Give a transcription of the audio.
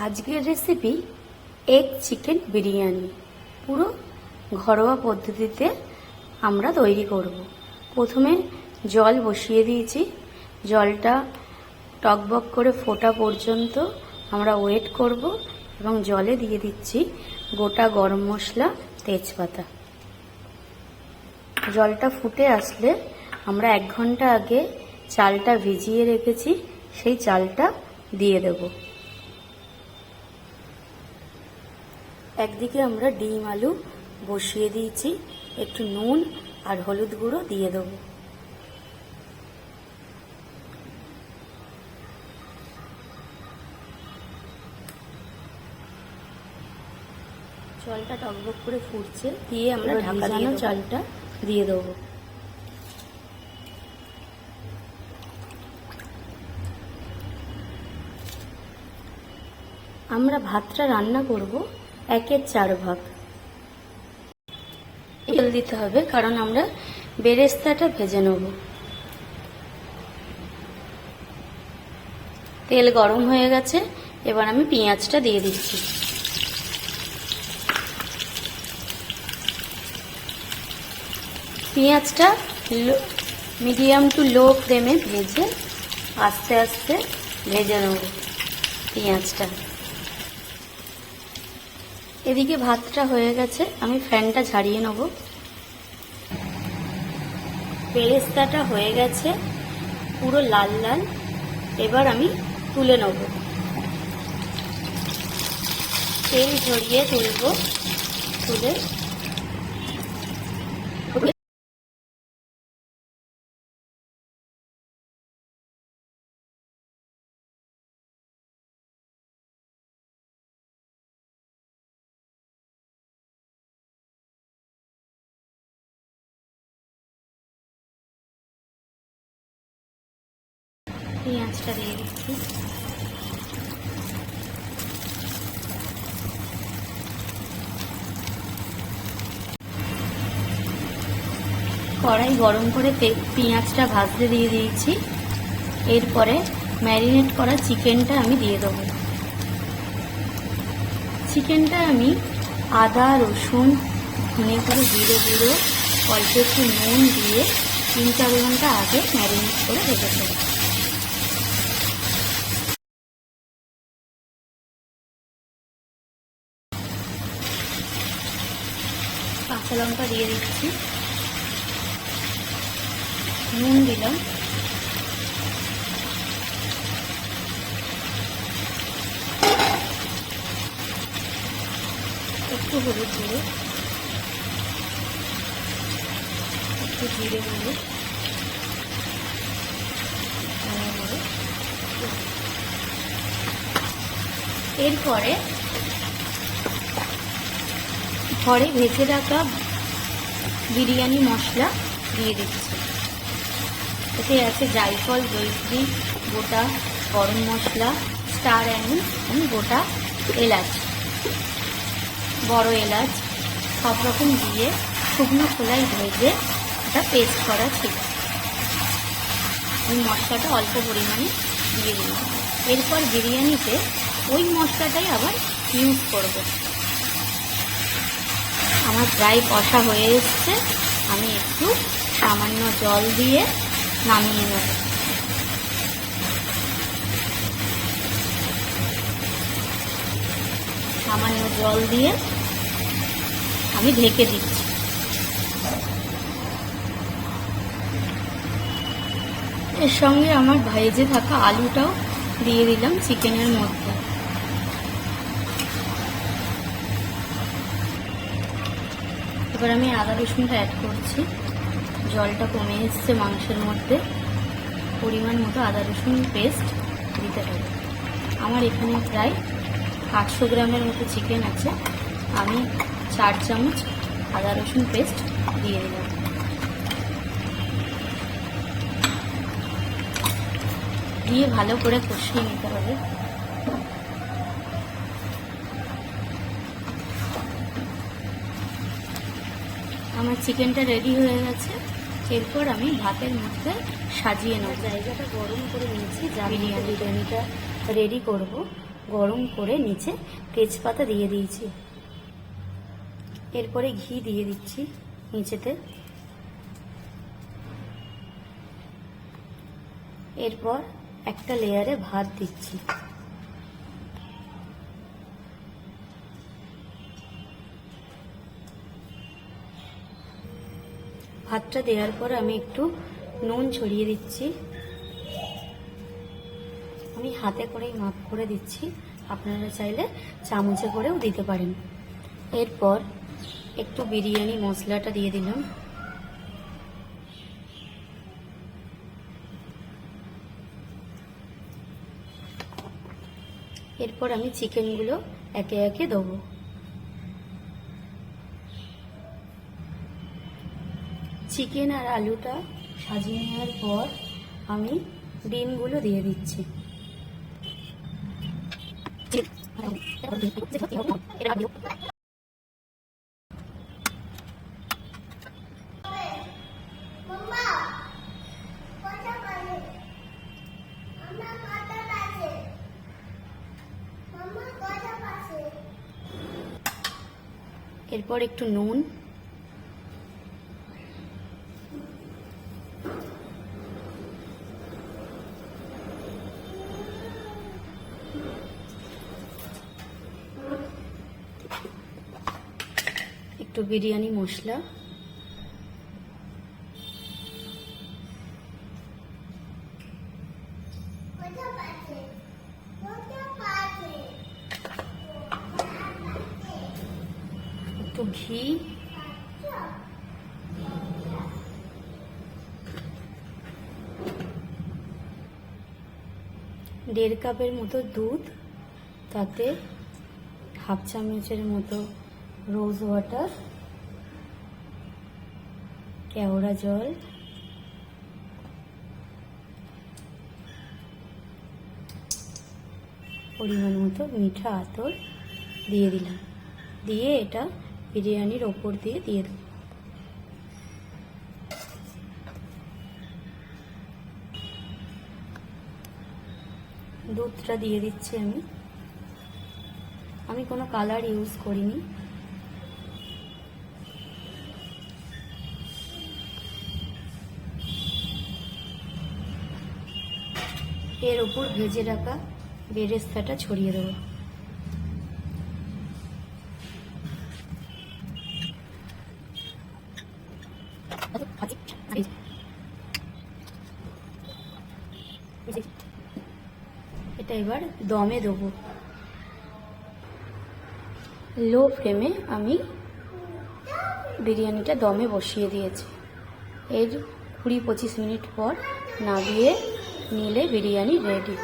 আজকের recipe egg chicken biryani পুরো ঘরোয়া পদ্ধতিতে আমরা তৈরি করব। প্রথমে জল বসিয়ে দিয়েছি, জলটা টকবক করে ফোটা পর্যন্ত আমরা ওয়েট করব এবং জলে দিয়ে দিচ্ছি গোটা গরম মশলা, তেজপাতা। জলটা ফুটে আসলে আমরা 1 ঘন্টা আগে চালটা ভিজিয়ে রেখেছি, সেই চালটা দিয়ে দেব। একদিকে আমরা ডিম আলু বসিয়ে দিয়েছি, একটু নুন আর হলুদ গুঁড়ো দিয়ে দেব। চালটা টকবক করে ফুটছে, দিয়ে আমরা ঢাকা দিয়ে চালটা দিয়ে দেব। আমরা ভাতটা রান্না করব 1/4 ভাগ। তেল দিতে হবে কারণ আমরা বেরেস্তাটা ভেজে নেব। তেল গরম হয়ে গেছে, এবার আমি পেঁয়াজটা দিয়ে দিচ্ছি। পেঁয়াজটা মিডিয়াম টু লো ফ্লেমে ভেজে আস্তে আস্তে ভেজে নেব পেঁয়াজটা। এদিকে ভাতটা হয়ে গেছে, আমি ফ্যানটা ঝাড়িয়ে নেব। বেরেস্তাটা হয়ে গেছে পুরো লাল লাল, এবার আমি তুলে নেব। তেল ঝরিয়ে তুলব, তুলে পেঁয়াজটা দিয়ে দিচ্ছি। কড়াই গরম করে পেঁয়াজটা ভাজতে দিয়ে দিয়েছি। এরপরে ম্যারিনেট করা চিকেনটা আমি দিয়ে দেবো। চিকেনটা আমি আদা, রসুন, ধনে করে জিরে গুঁড়ো, অল্প একটু নুন দিয়ে 3-4 ঘন্টা আগে ম্যারিনেট করে রেখে দেবো। কাঁচা লঙ্কা দিয়ে দিচ্ছি, নুন দিলাম, একটু হলুদ গুঁড়ো, একটু জিরে গুঁড়ো, ধনে গুঁড়ো। এরপরে ঘরে ভেজে রাখা বিরিয়ানি মশলা দিয়ে দিচ্ছি। এতে আছে জায়ফল, জয়িত্রী, গোটা গরম মশলা, স্টার অ্যানিস এবং গোটা এলাচ, বড় এলাচ সব রকম দিয়ে শুকনো খোলায় ভেজে এটা পেস্ট করা ছিল। ওই মশলাটা অল্প পরিমাণে দিয়ে দিলাম। এরপর বিরিয়ানিতে ওই মশলাটাই আবার ইউজ করব। আমার প্রায় কষা হয়ে এসছে, আমি একটু সামান্য জল দিয়ে নামিয়ে নেব। সামান্য জল দিয়ে আমি ঢেকে দিচ্ছি। এর সঙ্গে আমার ভেজে থাকা আলুটাও দিয়ে দিলাম চিকেনের মধ্যে। এবার আমি আদা রসুনটা অ্যাড করছি। জলটা কমে এসছে মাংসের মধ্যে, পরিমাণ মতো আদা রসুন পেস্ট দিতে হবে। আমার এখানে প্রায় 800 গ্রামের মতো চিকেন আছে, আমি 4 চামচ আদা রসুন পেস্ট দিয়ে দিলাম। দিয়ে ভালো করে কষিয়ে নিতে হবে। আমার চিকেনটা রেডি হয়ে গেছে। এরপর আমি ভাতের মধ্যে সাজিয়ে নেব। জায়গাটা গরম করে নিয়েছি, বিরিয়ানিটা রেডি করব। গরম করে নিচে তেজপাতা দিয়ে দিয়েছি। এরপরে ঘি দিয়ে দিচ্ছি নিচেতে। এরপর একটা লেয়ারে ভাত দিচ্ছি। ভাতটা দেওয়ার পর আমি একটু নুন ছড়িয়ে দিচ্ছি। আমি হাতে করেই মাপ করে দিচ্ছি, আপনারা চাইলে চামচে করেও দিতে পারেন। এরপর একটু বিরিয়ানি মশলাটা দিয়ে দিলাম। এরপর আমি চিকেনগুলো একে একে দেবো। চিকেন আর আলুটা সাজিয়ে নেওয়ার পর আমি ডিমগুলো দিয়ে দিচ্ছি। এরপর একটু নুন, একটু বিরিয়ানি মশলা, একটু ঘি, 1.5 কাপের মতো দুধ, তাতে হাফ চামচের মতো রোজ ওয়াটার, কেওড়া জল, পরিমাণ মতো মিঠা আতর দিয়ে দিলাম। দিয়ে এটা বিরিয়ানির ওপর দিয়ে দেবো। দুধটা দিয়ে দিচ্ছি আমি কোনো কালার ইউজ করিনি। এর ওপর ভেজে রাখা বেরেস্তাটা ছড়িয়ে দেবো। এটা এবার দমে দেবো। লো ফ্লেমে আমি বিরিয়ানিটা দমে বসিয়ে দিয়েছি। এর 20-25 মিনিট পর নামিয়ে নিলে বিরিয়ানি রেডি।